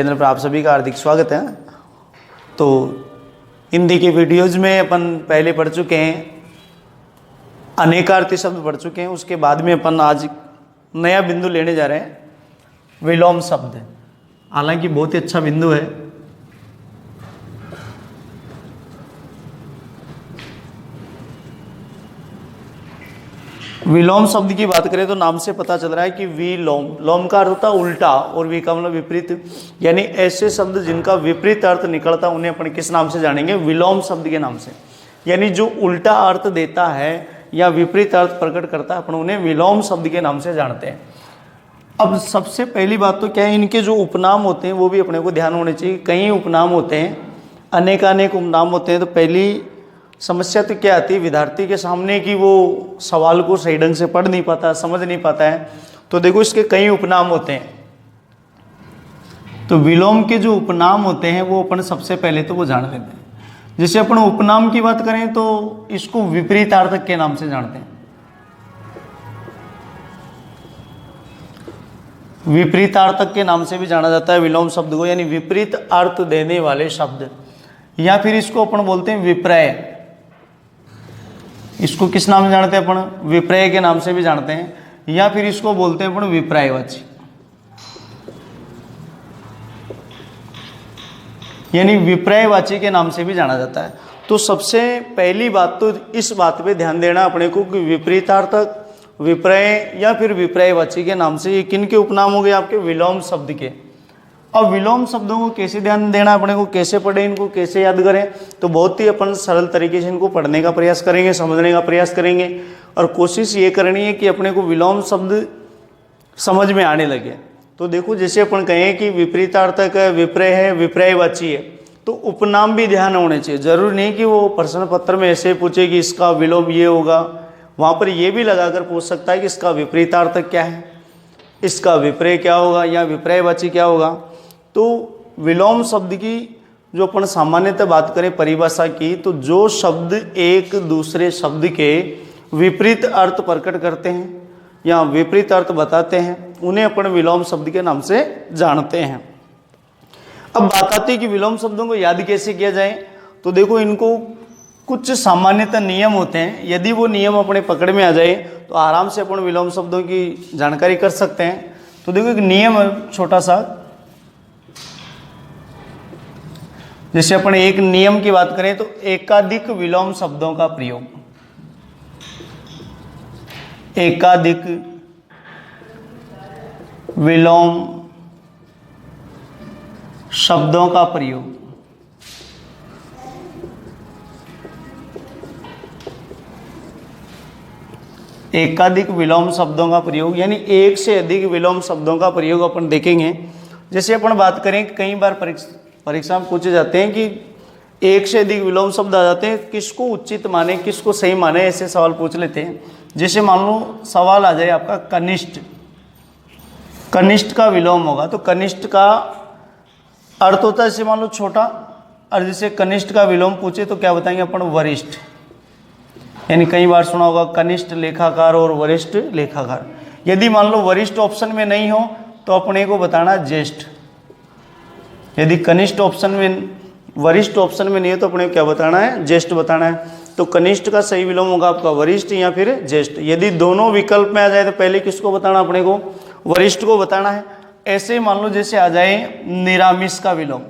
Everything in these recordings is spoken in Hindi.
चैनल पर आप सभी का हार्दिक स्वागत है। तो हिंदी के वीडियोज में अपन पहले पढ़ चुके हैं, अनेकार्थी शब्द पढ़ चुके हैं। उसके बाद में अपन आज नया बिंदु लेने जा रहे हैं, विलोम शब्द। हालांकि बहुत ही अच्छा बिंदु है। विलोम शब्द की बात करें तो नाम से पता चल रहा है कि विलोम, लोम का अर्थ होता है उल्टा और वी का मतलब विपरीत, यानी ऐसे शब्द जिनका विपरीत अर्थ निकलता उन्हें अपन किस नाम से जानेंगे? विलोम शब्द के नाम से। यानी जो उल्टा अर्थ देता है या विपरीत अर्थ प्रकट करता है, अपन उन्हें विलोम शब्द के नाम से जानते हैं। अब सबसे पहली बात तो क्या है, इनके जो उपनाम होते हैं वो भी अपने को ध्यान होने चाहिए। कई उपनाम होते हैं, अनेकानेक उपनाम होते हैं। तो पहली समस्या तो क्या आती है विद्यार्थी के सामने कि वो सवाल को सही ढंग से पढ़ नहीं पाता, समझ नहीं पाता है। तो देखो इसके कई उपनाम होते हैं। तो विलोम के जो उपनाम होते हैं वो अपन सबसे पहले तो वो जान लेते हैं। जैसे अपन उपनाम की बात करें तो इसको विपरीतार्थक के नाम से जानते हैं। विपरीतार्थक के नाम से भी जाना जाता है विलोम शब्द को, यानी विपरीत अर्थ देने वाले शब्द। या फिर इसको अपन बोलते हैं विपर्य। इसको किस नाम से जानते हैं अपन? विपर्य के नाम से भी जानते हैं। या फिर इसको बोलते हैं अपन विपर्यवाची, यानी विपर्यवाची के नाम से भी जाना जाता है। तो सबसे पहली बात तो इस बात पे ध्यान देना अपने को कि विपरीतार्थक, विपर्य या फिर विपर्यवाची के नाम से ये किन के उपनाम हो गए? आपके विलोम शब्द के। अब विलोम शब्दों को कैसे ध्यान देना अपने को, कैसे पढ़ें, इनको कैसे याद करें? तो बहुत ही अपन सरल तरीके से इनको पढ़ने का प्रयास करेंगे, समझने का प्रयास करेंगे। और कोशिश ये करनी है कि अपने को विलोम शब्द समझ में आने लगे। तो देखो जैसे अपन कहें कि विपरीतार्थक है, विपर्य है, विपर्यवाची है, तो उपनाम भी ध्यान होने चाहिए। जरूरी नहीं कि वो प्रश्न पत्र में ऐसे पूछे कि इसका विलोम ये होगा, वहाँ पर ये भी लगाकर पूछ सकता है कि इसका विपरीतार्थक क्या है, इसका विपर्य क्या होगा या विपर्यवाची क्या होगा। तो विलोम शब्द की जो अपन सामान्यतः बात करें परिभाषा की, तो जो शब्द एक दूसरे शब्द के विपरीत अर्थ प्रकट करते हैं या विपरीत अर्थ बताते हैं, उन्हें अपन विलोम शब्द के नाम से जानते हैं। अब बात आती है कि विलोम शब्दों को याद कैसे किया जाए। तो देखो इनको कुछ सामान्यतः नियम होते हैं। यदि वो नियम अपने पकड़ में आ जाए तो आराम से अपन विलोम शब्दों की जानकारी कर सकते हैं। तो देखो एक नियम है छोटा सा। जैसे अपन एक नियम की बात करें तो एकाधिक विलोम शब्दों का प्रयोग, एकाधिक विलोम शब्दों का प्रयोग। एकाधिक विलोम शब्दों का प्रयोग यानी एक से अधिक विलोम शब्दों का प्रयोग अपन देखेंगे। जैसे अपन बात करें कई बार परीक्षा में पूछे जाते हैं कि एक से अधिक विलोम शब्द आ जाते हैं, किसको उचित माने, किसको सही माने, ऐसे सवाल पूछ लेते हैं। जैसे मान लो सवाल आ जाए आपका कनिष्ठ, कनिष्ठ का विलोम होगा तो कनिष्ठ का अर्थ होता है जैसे मान लो छोटा, और जैसे कनिष्ठ का विलोम पूछे तो क्या बताएंगे अपन? वरिष्ठ। यानी कई बार सुना होगा कनिष्ठ लेखाकार और वरिष्ठ लेखाकार। यदि मान लो वरिष्ठ ऑप्शन में नहीं हो तो अपने को बताना ज्येष्ठ। यदि कनिष्ठ ऑप्शन में, वरिष्ठ ऑप्शन में नहीं है तो अपने को क्या बताना है? ज्येष्ठ बताना है। तो कनिष्ठ का सही विलोम होगा आपका वरिष्ठ या फिर ज्येष्ठ। यदि दोनों विकल्प में आ जाए तो पहले किसको बताना? अपने को वरिष्ठ को बताना है। ऐसे मान लो जैसे आ जाए निरामिष का विलोम,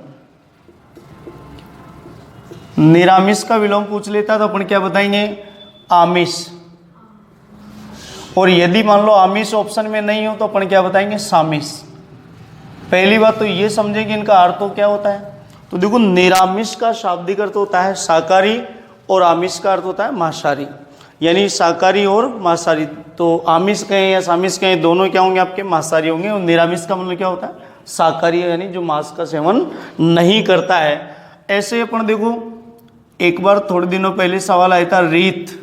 निरामिष का विलोम पूछ लेता तो अपन क्या बताएंगे? आमिष। और यदि मान लो आमिष ऑप्शन में नहीं हो तो अपन क्या बताएंगे? सामिष। पहली बात तो ये समझें कि इनका अर्थ तो क्या होता है। तो देखो निरामिष का शाब्दिक अर्थ होता है शाकाहारी और आमिष का अर्थ होता है मांसाहारी, यानी शाकाहारी और मांसाहारी। तो आमिष कहें या सामिष कहें, दोनों क्या होंगे? आपके मांसाहारी होंगे। और निरामिष का मतलब क्या होता है? शाकाहारी, यानी जो मांस का सेवन नहीं करता है। ऐसे अपन देखो एक बार थोड़े दिनों पहले सवाल आया था रीत,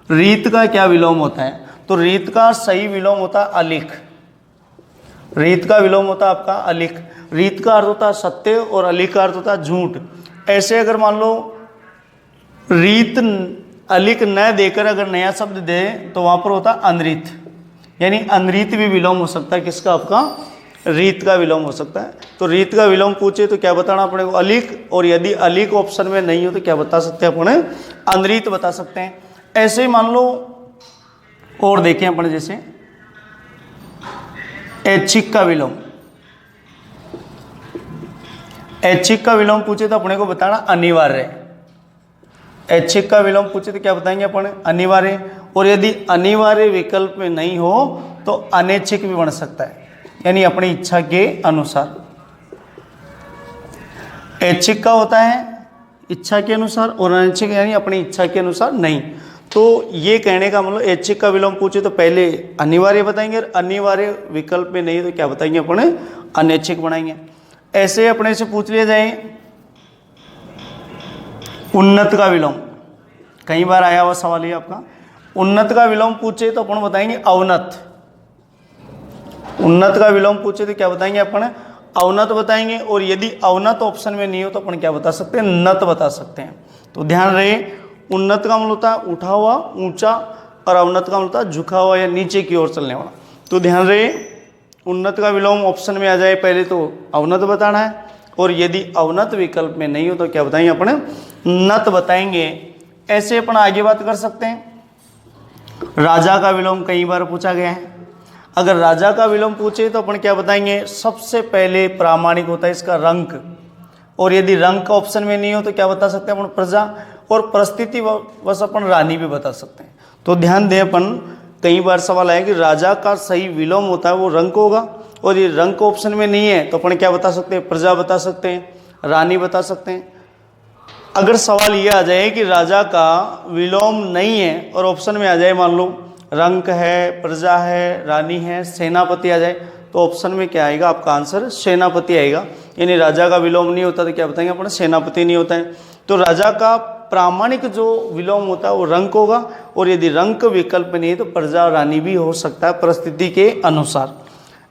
रीत का क्या विलोम होता है? तो रीत का सही विलोम होता है अलिख। रीत का विलोम होता है आपका अलिख। रीत का अर्थ होता है सत्य और अलिख का अर्थ होता है झूठ। ऐसे अगर मान लो रीत अलिख न देकर अगर नया शब्द दे तो वहां पर होता है अनरीत, यानी अनरीत भी विलोम हो सकता है किसका? आपका रीत का विलोम हो सकता है। तो रीत का विलोम पूछे तो क्या बताना अपने को, अलिक, और यदि अलिक ऑप्शन में नहीं हो तो क्या बता सकते हैं अपने, अनरीत बता सकते हैं। ऐसे ही मान लो और देखें अपने, जैसे ऐच्छिक का विलोम, ऐच्छिक का विलोम पूछे तो अपने को बताना अनिवार्य। ऐच्छिक का विलोम पूछे तो क्या बताएंगे अपने, अनिवार्य। और यदि अनिवार्य विकल्प में नहीं हो तो अनैच्छिक भी बन सकता है, यानी अपनी इच्छा के अनुसार। ऐच्छिक का होता है इच्छा के अनुसार, और अनैच्छिक यानी अपनी इच्छा के अनुसार नहीं। तो ये कहने का मतलब ऐच्छिक का विलोम पूछे तो पहले अनिवार्य बताएंगे, और अनिवार्य विकल्प में नहीं तो क्या बताएंगे अपने, अनैच्छिक बनाएंगे। ऐसे अपने से पूछ लिया जाए उन्नत का विलोम, कई बार आया हुआ सवाल है आपका। उन्नत का विलोम पूछे तो अपन बताएंगे अवनत। उन्नत का विलोम पूछे तो क्या बताएंगे अपन, अवनत बताएंगे। और यदि अवनत ऑप्शन में नहीं हो तो अपन क्या बता सकते हैं, नत बता सकते हैं। तो ध्यान रहे, उन्नत का मतलब होता है उठा हुआ, ऊंचा, और अवनत का मतलब होता है झुका हुआ या नीचे की ओर चलने वाला। तो ध्यान रहे, उन्नत का विलोम ऑप्शन में आ जाए पहले तो अवनत बताना है, और यदि अवनत विकल्प में नहीं हो तो क्या बताएंगे अपने, नत बताएंगे। ऐसे अपन आगे बात कर सकते हैं। राजा का विलोम कई बार पूछा गया है। अगर राजा का विलोम पूछे तो अपन क्या बताएंगे, सबसे पहले प्रामाणिक होता है इसका रंक, और यदि रंक का ऑप्शन में नहीं हो तो क्या बता सकते हैं अपन, प्रजा, और परिस्थिति बस अपन रानी भी बता सकते हैं। तो ध्यान दें, अपन कई बार सवाल आया कि राजा का सही विलोम होता है वो रंक होगा, और ये रंक ऑप्शन में नहीं है तो अपन क्या बता सकते हैं, प्रजा बता सकते हैं, रानी बता सकते हैं। अगर सवाल ये आ जाए कि राजा का विलोम नहीं है और ऑप्शन में आ जाए मान लो रंक है, प्रजा है, रानी है, सेनापति आ जाए, तो ऑप्शन में क्या आएगा आपका आंसर, सेनापति आएगा। यानी राजा का विलोम नहीं होता तो क्या बताएंगे अपन, सेनापति नहीं होता है। तो राजा का प्रामाणिक जो विलोम होता है वो रंक होगा, और यदि रंक विकल्प नहीं है तो प्रजा और रानी भी हो सकता है परिस्थिति के अनुसार।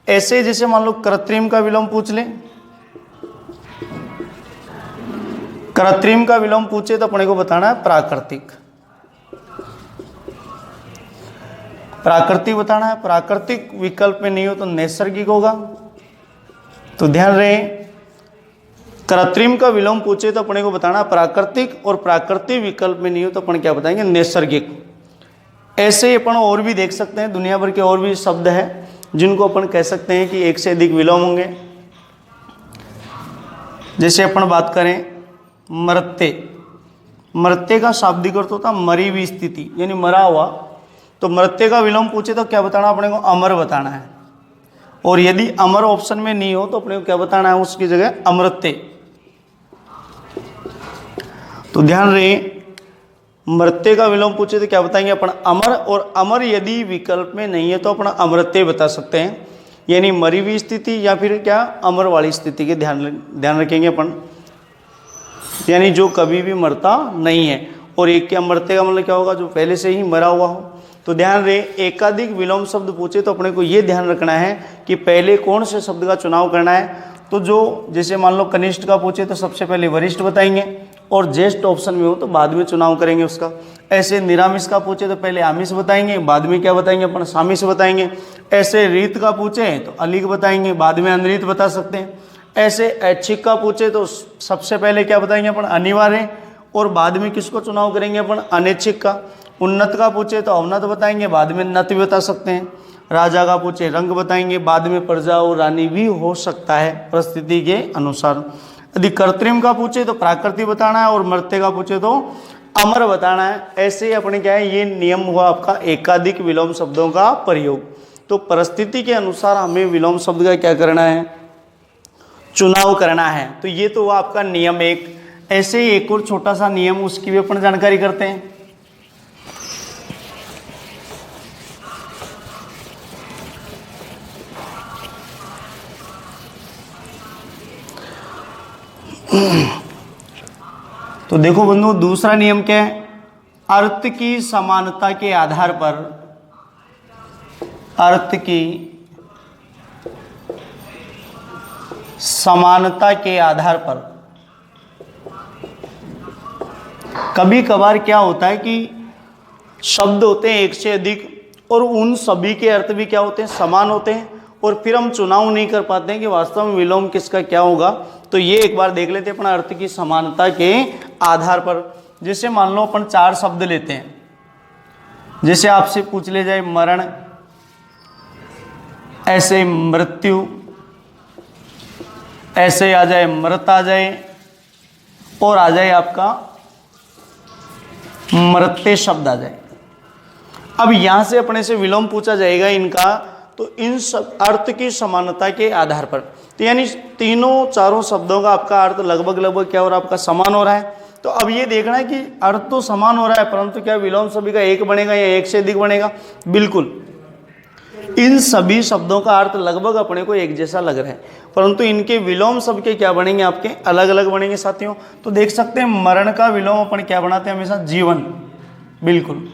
ऐसे जैसे मान लो कृत्रिम का विलोम पूछ लें, कृत्रिम का विलोम पूछे तो अपने को बताना है प्राकृतिक। प्राकृतिक बताना है, प्राकृतिक विकल्प में नहीं हो तो नैसर्गिक होगा। तो ध्यान रहे, कृत्रिम का विलोम पूछे तो अपने को बताना प्राकृतिक, और प्राकृतिक विकल्प में नहीं हो तो अपन क्या बताएंगे, नैसर्गिक। ऐसे अपन और भी देख सकते हैं, दुनिया भर के और भी शब्द हैं जिनको अपन कह सकते हैं कि एक से अधिक विलोम होंगे। जैसे अपन बात करें मृत्य, मृत्य का शाब्दिक अर्थ होता है मरी हुई स्थिति, यानी मरा हुआ। तो मृत्य का विलोम पूछे तो क्या बताना अपने को, अमर बताना है। और यदि अमर ऑप्शन में नहीं हो तो अपने को क्या बताना है, उसकी जगह अमृत्य। तो ध्यान रहे, मृत्य का विलोम पूछे तो क्या बताएंगे अपन, अमर, और अमर यदि विकल्प में नहीं है तो अपना अमृत्य बता सकते हैं, यानी मरी हुई स्थिति या फिर क्या अमर वाली स्थिति के ध्यान रखेंगे अपन, यानी जो कभी भी मरता नहीं है। और एक के अमृत्य का मतलब क्या होगा, जो पहले से ही मरा हुआ हो। तो ध्यान रहे, एकाधिक विलोम शब्द पूछे तो अपने को ये ध्यान रखना है कि पहले कौन से शब्द का चुनाव करना है। तो जो जैसे मान लो कनिष्ठ का पूछे तो सबसे पहले वरिष्ठ बताएंगे, और ज्येष्ठ ऑप्शन में हो तो बाद में चुनाव करेंगे उसका। ऐसे निरामिष का पूछे तो पहले आमिष बताएंगे, बाद में क्या बताएंगे अपन, सामिष बताएंगे। ऐसे रीत का पूछे तो अलिक बताएंगे, बाद में अनरीत बता सकते हैं। ऐसे ऐच्छिक का पूछे तो सबसे पहले क्या बताएंगे अपन, अनिवार्य, और बाद में किसको चुनाव करेंगे अपन, अनैच्छिक का। उन्नत का पूछे तो अवनत बताएंगे, बाद में नत भी बता सकते हैं। राजा का पूछे रंग बताएंगे, बाद में प्रजा और रानी भी हो सकता है परिस्थिति के अनुसार। यदि कृत्रिम का पूछे तो प्राकृतिक बताना है, और मृत्य का पूछे तो अमर बताना है। ऐसे अपने क्या है, ये नियम हुआ आपका एकाधिक विलोम शब्दों का प्रयोग। तो परिस्थिति के अनुसार हमें विलोम शब्द का क्या करना है, चुनाव करना है। तो ये तो हुआ आपका नियम एक। ऐसे ही एक और छोटा सा नियम, उसकी भी अपन जानकारी करते हैं। तो देखो बंधु, दूसरा नियम क्या है, अर्थ की समानता के आधार पर, अर्थ की समानता के आधार पर कभी कभार क्या होता है कि शब्द होते हैं एक से अधिक, और उन सभी के अर्थ भी क्या होते हैं, समान होते हैं। और फिर हम चुनाव नहीं कर पाते हैं कि वास्तव में विलोम किसका क्या होगा। तो ये एक बार देख लेते हैं अपना अर्थ की समानता के आधार पर। जैसे मान लो अपन 4 शब्द लेते हैं, जैसे आपसे पूछ ले जाए मरण, ऐसे मृत्यु, ऐसे आ जाए मृत आ जाए, और आ जाए आपका मृत्य शब्द आ जाए। अब यहां से अपने से विलोम पूछा जाएगा इनका, तो इन सब अर्थ की समानता के आधार पर, तो यानी तीनों चारों शब्दों का आपका अर्थ लगभग क्या हो रहा है, आपका समान हो रहा है। तो अब ये देखना है कि अर्थ तो समान हो रहा है, परंतु क्या विलोम सभी का एक बनेगा या एक से अधिक बनेगा? बिल्कुल, इन सभी शब्दों का अर्थ लगभग अपने को एक जैसा लग रहा है, परंतु इनके विलोम सबके क्या बनेंगे, आपके अलग अलग बनेंगे साथियों। तो देख सकते हैं मरण का विलोम अपन क्या बनाते हैं हमेशा? जीवन। बिल्कुल।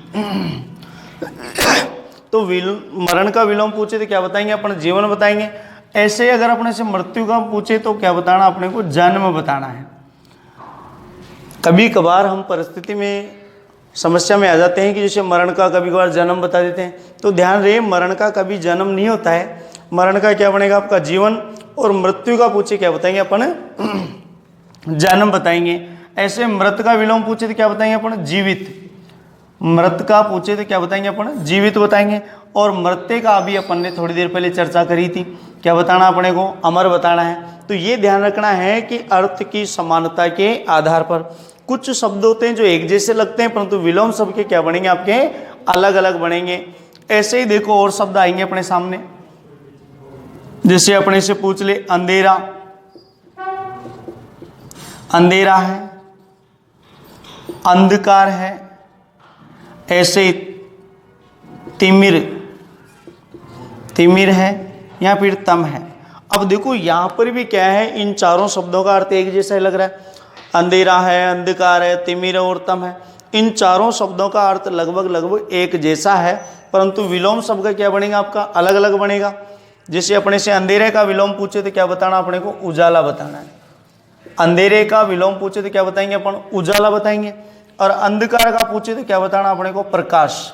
तो मरण का विलोम पूछे तो क्या बताएंगे अपन? जीवन बताएंगे। ऐसे अगर अपने से मृत्यु का पूछे तो क्या बताना अपने को? जन्म बताना है। कभी कभार हम परिस्थिति में समस्या में आ जाते हैं कि जैसे मरण का कभी कभार जन्म बता देते हैं, तो ध्यान रहे मरण का कभी जन्म नहीं होता है, मरण का क्या बनेगा आपका? जीवन। और मृत्यु का पूछे क्या बताएंगे अपन? जन्म बताएंगे। ऐसे मृत का विलोम पूछे तो क्या बताएंगे अपन? जीवित। मृत का पूछे तो क्या बताएंगे अपन? जीवित बताएंगे। और मृत्य का अभी अपन ने थोड़ी देर पहले चर्चा करी थी, क्या बताना अपने को? अमर बताना है। तो ये ध्यान रखना है कि अर्थ की समानता के आधार पर कुछ शब्द होते हैं जो एक जैसे लगते हैं, परंतु विलोम सबके क्या बनेंगे? आपके अलग अलग बनेंगे। ऐसे ही देखो और शब्द आएंगे अपने सामने, जैसे अपने से पूछ ले अंधेरा, अंधेरा है, अंधकार है, ऐसे तिमिर, तिमिर है, या फिर तम है। अब देखो यहां पर भी क्या है, इन चारों शब्दों का अर्थ एक जैसा ही लग रहा है। अंधेरा है, अंधकार है, तिमिर और तम है, इन चारों शब्दों का अर्थ लगभग एक जैसा है, परंतु विलोम शब्द का क्या बनेगा आपका? अलग अलग बनेगा। जैसे अपने से अंधेरे का विलोम पूछे तो क्या बताना अपने को? उजाला बताना है। अंधेरे का विलोम पूछे तो क्या बताएंगे अपन? उजाला बताएंगे। और अंधकार का पूछे तो क्या बताना अपने को? प्रकाश।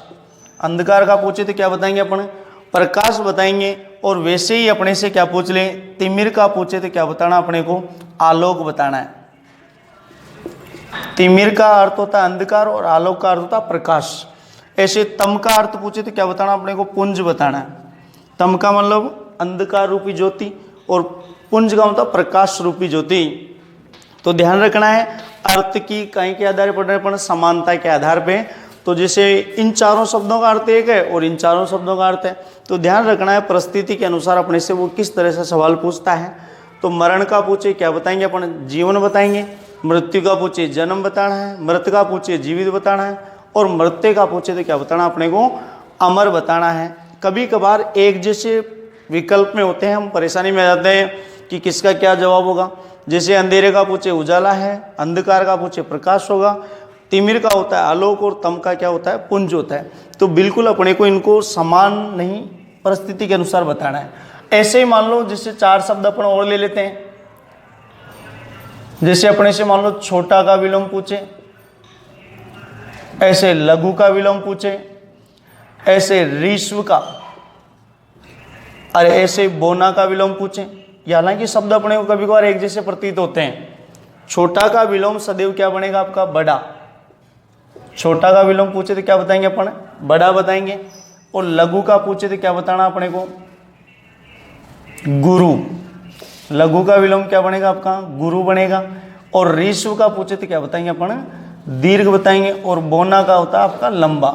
अंधकार का पूछे तो क्या बताएंगे अपन? प्रकाश बताएंगे। और वैसे ही अपने से क्या पूछ ले, तिमिर का पूछे तो क्या बताना अपने को? आलोक बताना है। तिमिर का अर्थ होता है अंधकार और आलोक का अर्थ होता है प्रकाश। ऐसे तम का अर्थ पूछे तो क्या बताना अपने को? पुंज बताना है। तम का मतलब अंधकार रूपी ज्योति, और पुंज का मतलब प्रकाश रूपी ज्योति। तो ध्यान रखना है अर्थ की कहीं के आधार पर, समानता के आधार पे। तो जैसे इन चारों शब्दों का अर्थ एक है और इन चारों शब्दों का अर्थ है, तो ध्यान रखना है परिस्थिति के अनुसार अपने से वो किस तरह से सवाल पूछता है। तो मरण का पूछे क्या बताएंगे अपन? जीवन बताएंगे। मृत्यु का पूछे जन्म बताना है। मृत का पूछे जीवित बताना है। और मृत्य का पूछे तो क्या बताना अपने को? अमर बताना है। कभी कभार एक जैसे विकल्प में होते हैं, हम परेशानी में आ जाते हैं कि किसका क्या जवाब होगा। जैसे अंधेरे का पूछे उजाला है, अंधकार का पूछे प्रकाश होगा, तिमिर का होता है आलोक, और तम का क्या होता है? पुंज होता है। तो बिल्कुल अपने को इनको समान नहीं, परिस्थिति के अनुसार बताना है। ऐसे ही मान लो जैसे 4 शब्द अपन और ले लेते हैं। जैसे अपने से मान लो छोटा का विलोम पूछे, ऐसे लघु का विलोम पूछे, ऐसे ऋस्व का, और ऐसे बोना का विलोम पूछे। हालांकि शब्द अपने को कभी कभार एक जैसे प्रतीत होते हैं। छोटा का विलोम सदैव क्या बनेगा आपका? बड़ा। छोटा का विलोम पूछे तो क्या बताएंगे अपन? बड़ा बताएंगे। और लघु का पूछे तो क्या बताना अपने को? गुरु। लघु का विलोम क्या बनेगा आपका? गुरु बनेगा। और ऋस्व का पूछे तो क्या बताएंगे अपन? दीर्घ बताएंगे। और बोना का होता है आपका लंबा।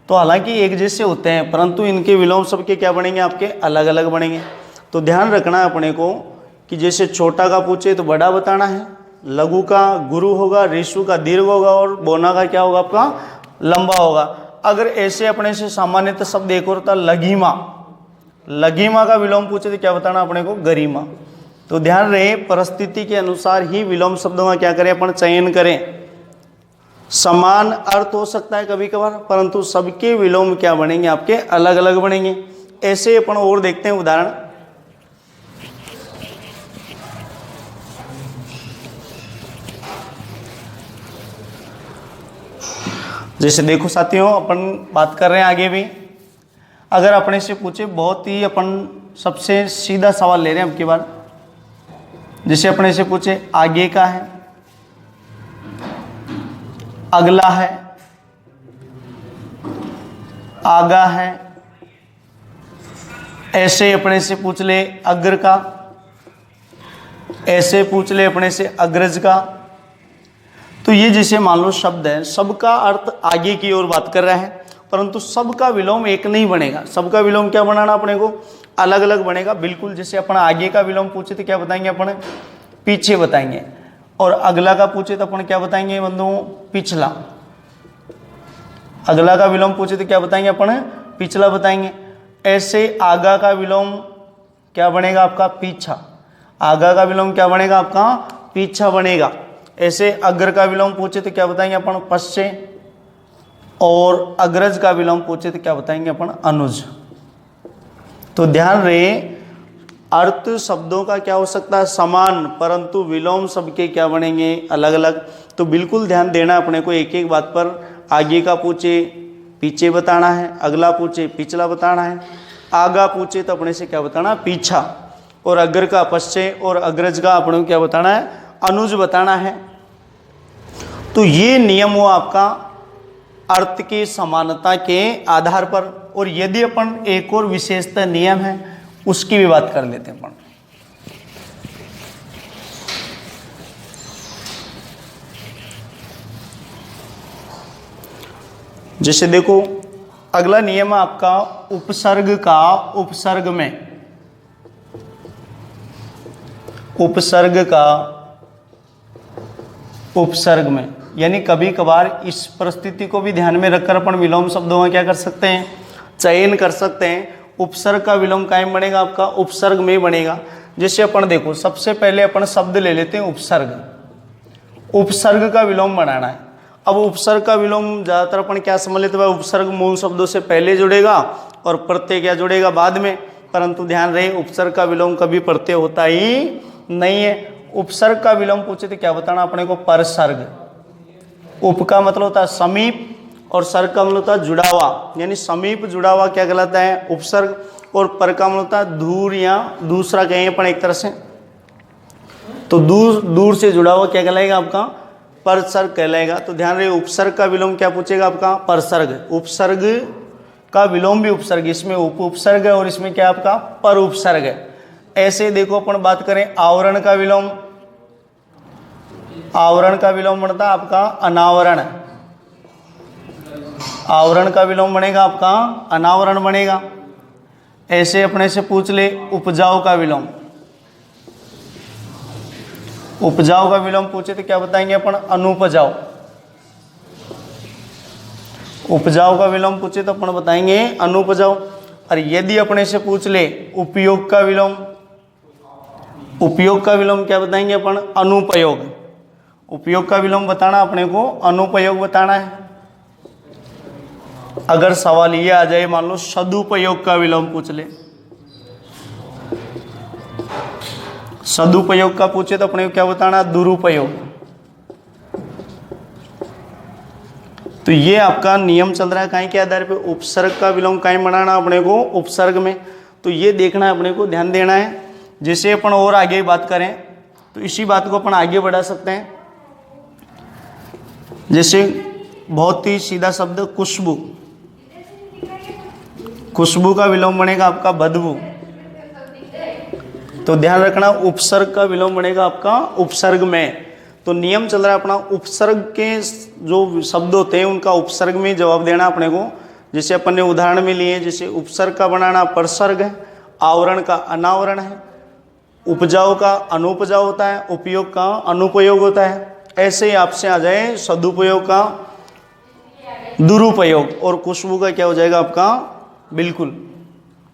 तो हालांकि एक जैसे होते हैं, परंतु इनके विलोम सबके क्या बनेंगे? आपके अलग अलग बनेंगे। तो ध्यान रखना है अपने को कि जैसे छोटा का पूछे तो बड़ा बताना है, लघु का गुरु होगा, ऋस्व का दीर्घ होगा, और बोना का क्या होगा आपका? लंबा होगा। अगर ऐसे अपने से सामान्यतः शब्द एक और होता लघिमा। लघिमा का विलोम पूछे तो क्या बताना अपने को? गरिमा। तो ध्यान रहे परिस्थिति के अनुसार ही विलोम शब्दों का क्या करें अपन? चयन करें। समान अर्थ हो सकता है कभी कभार, परंतु सबके विलोम क्या बनेंगे? आपके अलग अलग बनेंगे। ऐसे अपन और देखते हैं उदाहरण। जैसे देखो साथियों, अपन बात कर रहे हैं आगे भी, अगर अपने से पूछे बहुत ही अपन सबसे सीधा सवाल ले रहे हैं अब की बार। जैसे अपने से पूछे आगे का है, अगला है, आगा है, ऐसे अपने से पूछ ले अग्र का, ऐसे पूछ ले अपने से अग्रज का। तो ये जैसे मान लो शब्द है, सबका अर्थ आगे की ओर बात कर रहा है, परंतु सबका विलोम एक नहीं बनेगा। सबका विलोम क्या बनाना अपने को, अलग अलग बनेगा बिल्कुल। जैसे अपन आगे का विलोम पूछे तो क्या बताएंगे अपन, पीछे बताएंगे, और अगला का पूछे तो अपन क्या बताएंगे बंधुओं, पिछला। अगला का विलोम पूछे तो क्या बताएंगे अपन, पिछला बताएंगे। ऐसे आगा का विलोम क्या बनेगा आपका, पीछा। आगा का विलोम क्या बनेगा आपका, पीछा बनेगा। ऐसे अग्र का विलोम पूछे तो क्या बताएंगे अपन, पश्चे, और अग्रज का विलोम पूछे तो क्या बताएंगे अपन, अनुज। तो ध्यान रहे, अर्थ शब्दों का क्या हो सकता है, समान, परंतु विलोम सबके क्या बनेंगे, अलग अलग। तो बिल्कुल ध्यान देना अपने को एक एक बात पर। आगे का पूछे पीछे बताना है, अगला पूछे पिछला बताना है, आगा पूछे तो अपने से क्या बताना, पीछा, और अग्र का पश्चे, और अग्रज का अपने को क्या बताना है, अनुज बताना है। तो ये नियम हुआ आपका अर्थ की समानता के आधार पर। और यदि अपन एक और विशेषता नियम है उसकी भी बात कर लेते हैं अपन। जैसे देखो अगला नियम है आपका उपसर्ग का उपसर्ग में, उपसर्ग का उपसर्ग में, यानी कभी कभार इस परिस्थिति को भी ध्यान में रखकर अपन विलोम शब्दों में क्या कर सकते हैं, चयन कर सकते हैं। उपसर्ग का विलोम कायम बनेगा आपका, उपसर्ग में बनेगा। जैसे अपन देखो सबसे पहले अपन शब्द ले लेते हैं उपसर्ग। उपसर्ग का विलोम बनाना है। अब उपसर्ग का विलोम ज़्यादातर अपन क्या समझ लेते हैं, उपसर्ग मूल शब्दों से पहले जुड़ेगा और प्रत्यय क्या जुड़ेगा बाद में। परंतु ध्यान रहे उपसर्ग का विलोम कभी प्रत्यय होता ही नहीं है। उपसर्ग का विलोम पूछे तो क्या बताना अपने को, परसर्ग। उप का मतलब होता है समीप, और सर्ग का मतलब होता है जुड़ा हुआ, यानी समीप जुड़ा हुआ क्या कहलाता है, उपसर्ग। और पर का मतलब होता है दूर या दूसरा कहेंगे अपन एक तरह से, तो दूर दूर से जुड़ा हुआ क्या कहलाएगा आपका, परसर्ग कहलाएगा। तो ध्यान रहे उपसर्ग का विलोम क्या पूछेगा आपका, परसर्ग। उपसर्ग का विलोम भी उपसर्ग, इसमें उपसर्ग है और इसमें क्या आपका पर उपसर्ग है। ऐसे देखो अपन बात करें आवरण का विलोम, आवरण का विलोम बनता है आपका अनावरण। आवरण का विलोम बनेगा आपका अनावरण बनेगा। ऐसे अपने से पूछ ले उपजाऊ का विलोम, उपजाऊ का विलोम पूछे तो क्या बताएंगे अपन, अनुपजाऊ। उपजाऊ का विलोम पूछे तो अपन बताएंगे अनुपजाऊ। और यदि अपने से पूछ ले उपयोग का विलोम, उपयोग का विलोम क्या बताएंगे अपन, अनुपयोग। उपयोग का विलोम बताना अपने को, अनुपयोग बताना है। अगर सवाल ये आ जाए मान लो सदुपयोग का विलोम पूछ ले, सदुपयोग का पूछे तो अपने को क्या बताना, दुरुपयोग। तो ये आपका नियम चल रहा है कहीं के आधार पे, उपसर्ग का विलोम कहीं बनाना अपने को उपसर्ग में। तो ये देखना है अपने को, ध्यान देना है। जैसे अपन और आगे बात करें तो इसी बात को अपन आगे बढ़ा सकते हैं। जैसे बहुत ही सीधा शब्द खुशबू, खुशबू का विलोम बनेगा आपका बदबू। तो ध्यान रखना उपसर्ग का विलोम बनेगा आपका उपसर्ग में। तो नियम चल रहा है अपना, उपसर्ग के जो शब्द होते हैं उनका उपसर्ग में जवाब देना अपने को। जैसे अपन ने उदाहरण में लिए, जैसे उपसर्ग का बनाना परसर्ग है, आवरण का अनावरण है, उपजाऊ का अनुपजाऊ होता है, उपयोग का अनुपयोग होता है। ऐसे ही आपसे आ जाए सदुपयोग का दुरुपयोग, और खुशबू का क्या हो जाएगा आपका, बिल्कुल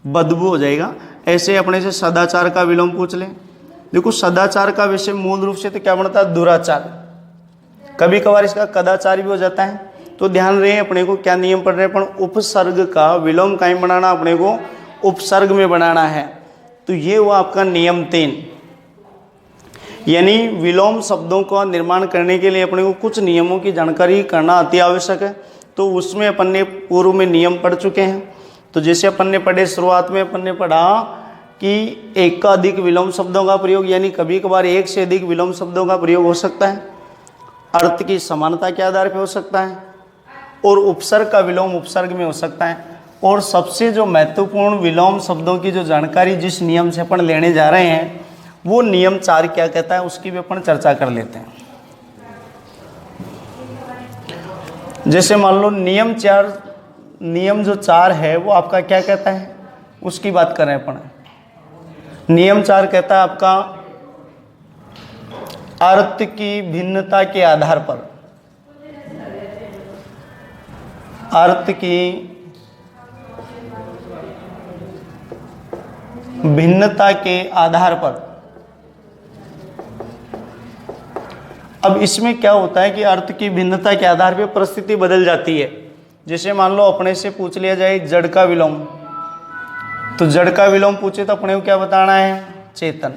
बदबू हो जाएगा। ऐसे अपने से सदाचार का विलोम पूछ लें। देखो सदाचार का विषय मूल रूप से तो क्या बनता है, दुराचार। कभी कभार इसका कदाचार भी हो जाता है। तो ध्यान रहे अपने को क्या नियम पढ़ रहे हैं अपन, उपसर्ग का विलोम कहीं बनाना अपने को उपसर्ग में बनाना है। तो ये हुआ आपका नियम 3। यानी विलोम शब्दों का निर्माण करने के लिए अपने को कुछ नियमों की जानकारी करना अति आवश्यक है। तो उसमें अपन ने पूर्व में नियम पढ़ चुके हैं। तो जैसे अपन ने पढ़े, शुरुआत में अपन ने पढ़ा कि एक का अधिक विलोम शब्दों का प्रयोग, यानी कभी कभार एक से अधिक विलोम शब्दों का प्रयोग हो सकता है, अर्थ की समानता के आधार पर हो सकता है, और उपसर्ग का विलोम उपसर्ग में हो सकता है। और सबसे जो महत्वपूर्ण विलोम शब्दों की जो जानकारी जिस नियम से अपन लेने जा रहे हैं, वो नियम 4 क्या कहता है, उसकी भी अपन चर्चा कर लेते हैं। जैसे मान लो नियम जो 4 है वो आपका क्या कहता है, उसकी बात कर रहे हैं अपन। नियम 4 कहता है आपका अर्थ की भिन्नता के आधार पर, अर्थ की भिन्नता के आधार पर। अब इसमें क्या होता है कि अर्थ की भिन्नता के आधार पर परिस्थिति बदल जाती है। जैसे मान लो अपने से पूछ लिया जाए जड़ का विलोम, तो जड़ का विलोम पूछे तो अपने को क्या बताना है, चेतन।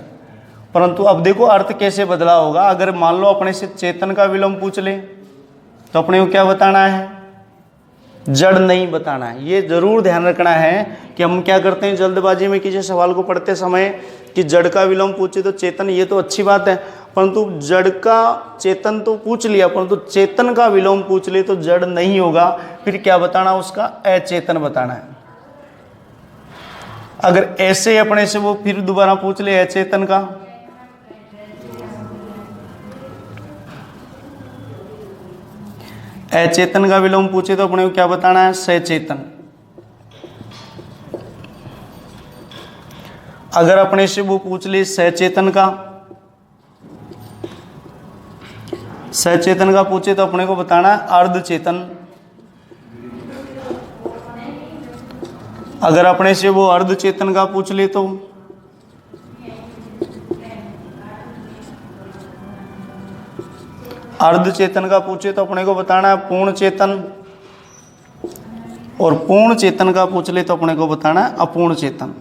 परंतु अब देखो अर्थ कैसे बदला होगा। अगर मान लो अपने से चेतन का विलोम पूछ ले तो अपने को क्या बताना है, जड़ नहीं बताना है। ये जरूर ध्यान रखना है कि हम क्या करते हैं जल्दबाजी में किसी सवाल को पढ़ते समय कि जड़ का विलोम पूछे तो चेतन, ये तो अच्छी बात है, परंतु जड़ का चेतन तो पूछ लिया, परंतु चेतन का विलोम पूछ ले तो जड़ नहीं होगा, फिर क्या बताना, उसका अचेतन बताना है। अगर ऐसे अपने से वो फिर दोबारा पूछ ले अचेतन का, अचेतन का विलोम पूछे तो अपने को क्या बताना है, सचेतन। अगर अपने से वो पूछ ले सचेतन का, सचेतन का पूछे तो अपने को बताना है अर्धचेतन। अगर अपने से वो अर्धचेतन का पूछ ले तो अर्धचेतन का पूछे तो अपने को बताना है पूर्ण चेतन, और पूर्ण चेतन का पूछ ले तो अपने को बताना है अपूर्ण चेतन।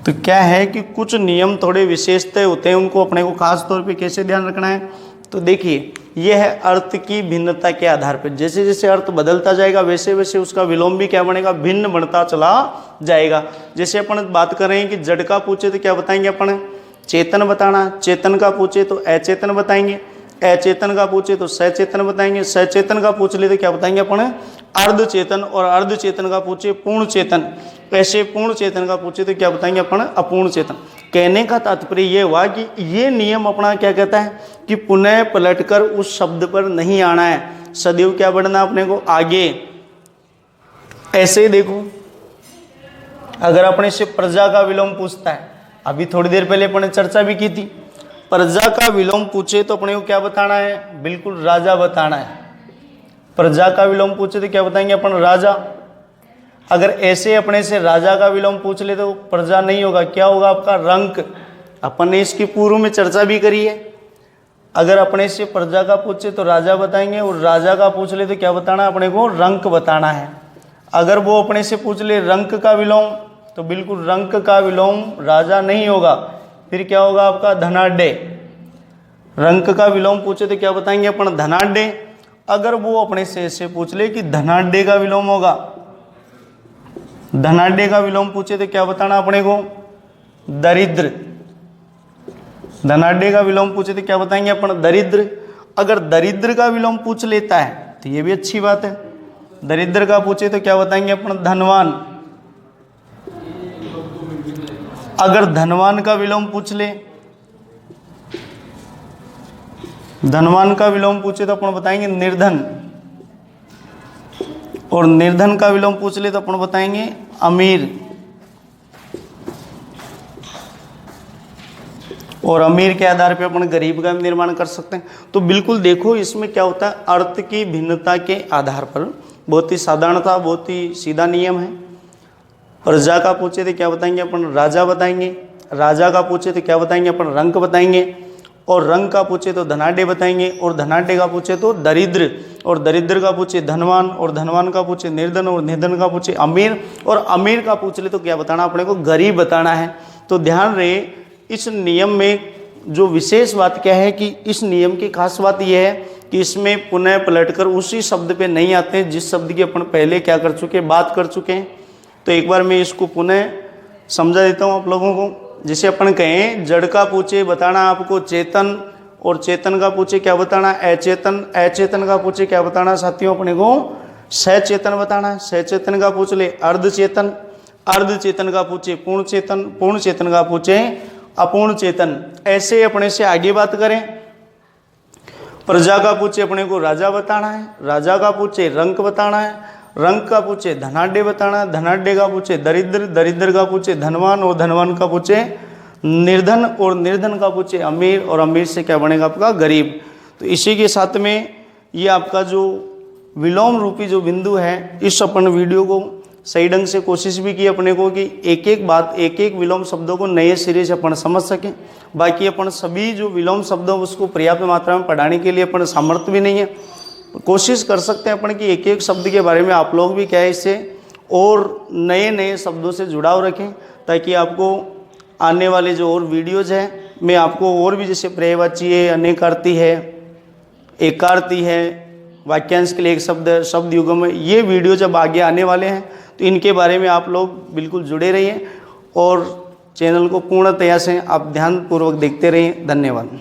तो क्या है कि कुछ नियम थोड़े विशेषता होते हैं, उनको अपने को खास तौर पे कैसे ध्यान रखना है। तो देखिए यह है अर्थ की भिन्नता के आधार पर, जैसे जैसे अर्थ बदलता जाएगा वैसे वैसे उसका विलोम भी क्या बनेगा, भिन्न बनता चला जाएगा। जैसे अपन बात कर रहे हैं कि जड़ का पूछे तो क्या बताएंगे अपन, चेतन बताना, चेतन का पूछे तो अचेतन बताएंगे, अचेतन का पूछे तो सचेतन बताएंगे, सचेतन का पूछ ले तो क्या बताएंगे अपन, अर्धचेतन, और अर्धचेतन का पूछे पूर्ण चेतन, ऐसे पूर्ण चेतन का पूछे तो क्या बताएंगे अपन, अपूर्ण चेतन। कहने का तात्पर्य ये हुआ कि ये नियम अपना क्या कहता है कि पुनः पलटकर उस शब्द पर नहीं आना है, सदैव क्या बढ़ना अपने को आगे। ऐसे ही देखो अगर अपने से प्रजा का विलोम पूछता है, अभी थोड़ी देर पहले अपने चर्चा भी की थी, प्रजा का विलोम पूछे तो अपने को क्या बताना है, बिल्कुल राजा बताना है। प्रजा का विलोम पूछे तो क्या बताएंगे अपन, राजा। अगर ऐसे अपने से राजा का विलोम पूछ ले तो प्रजा नहीं होगा, क्या होगा आपका, रंक। अपन ने इसकी पूर्व में चर्चा भी करी है। अगर अपने से प्रजा का पूछे तो राजा बताएंगे, और राजा का पूछ ले तो क्या बताना अपने को, रंक बताना है। अगर वो अपने से पूछ ले रंक का विलोम तो बिल्कुल रंक का विलोम राजा नहीं होगा, फिर क्या होगा आपका, धनाढ्य। रंक का विलोम पूछे तो क्या बताएंगे अपन, धनाढ्य। अगर वो अपने से ऐसे पूछ ले कि धनाढ्य का विलोम होगा, धनाढ्य का विलोम पूछे तो क्या बताना अपने को, दरिद्र। धनाढ्य का विलोम पूछे तो क्या बताएंगे अपन, दरिद्र। अगर दरिद्र का विलोम पूछ लेता है तो ये भी अच्छी बात है। दरिद्र का पूछे तो क्या बताएंगे अपन, धनवान। अगर धनवान का विलोम पूछ ले, धनवान का विलोम पूछे तो अपन बताएंगे निर्धन, और निर्धन का विलोम पूछ ले तो अपन बताएंगे अमीर, और अमीर के आधार पे अपन गरीब का निर्माण कर सकते हैं। तो बिल्कुल देखो इसमें क्या होता है, अर्थ की भिन्नता के आधार पर, बहुत ही साधारणता, बहुत ही सीधा नियम है। प्रजा का पूछे तो क्या बताएंगे अपन, राजा बताएंगे। राजा का पूछे तो क्या बताएंगे अपन, रंक बताएंगे, और रंक का पूछे तो धनाढ्य बताएंगे, और धनाढ्य का पूछे तो दरिद्र, और दरिद्र का पूछे धनवान, और धनवान का पूछे निर्धन, और निर्धन का पूछे अमीर, और अमीर का पूछ ले तो क्या बताना अपने को, गरीब बताना है। तो ध्यान रहे इस नियम में जो विशेष बात क्या है कि इस नियम की खास बात यह है कि कि इसमें पुनः पलटकर उसी शब्द पे नहीं आते हैं जिस शब्द की अपन पहले क्या कर चुके हैं, बात कर चुके हैं। तो एक बार मैं इसको पुनः समझा देता हूँ आप लोगों को। जैसे अपन कहें जड़ का पूछे बताना आपको चेतन, और चेतन का पूछे क्या बताना अचेतन, अचेतन का पूछे क्या बताना साथियों अपने को सचेतन बताना है। सचेतन का पूछ ले अर्धचेतन, अर्धचेतन का पूछे पूर्ण चेतन, पूर्ण चेतन का पूछे अपूर्ण चेतन। ऐसे अपने से आगे बात करें। प्रजा का पूछे अपने को राजा बताना है, राजा का पूछे रंक बताना है, रंक का पूछे धनाढ्य बताना है, धनाढ्य का पूछे दरिद्र, दरिद्र का पूछे धनवान, और धनवान का पूछे निर्धन, और निर्धन का पूछे अमीर, और अमीर से क्या बनेगा आपका गरीब। तो इसी के साथ में ये आपका जो विलोम रूपी जो बिंदु है, इस अपन वीडियो को सही ढंग से कोशिश भी की अपने को कि एक एक बात, एक एक विलोम शब्दों को नए सिरे से अपन समझ सकें। बाकी अपन सभी जो विलोम शब्द हैं उसको पर्याप्त मात्रा में पढ़ाने के लिए अपन सामर्थ्य भी नहीं है। कोशिश कर सकते हैं अपन कि एक एक शब्द के बारे में आप लोग भी क्या है इससे और नए नए शब्दों से जुड़ाव रखें, ताकि आपको आने वाले जो और वीडियोज़ हैं मैं आपको और भी जैसे पर्यायवाची है, अनेकार्थी है, एकार्थी है, वाक्यांश के लिए एक शब्द, शब्द युगम है, ये वीडियो जब आगे आने वाले हैं तो इनके बारे में आप लोग बिल्कुल जुड़े रहिए और चैनल को पूर्णतया से आप ध्यानपूर्वक देखते रहिए। धन्यवाद।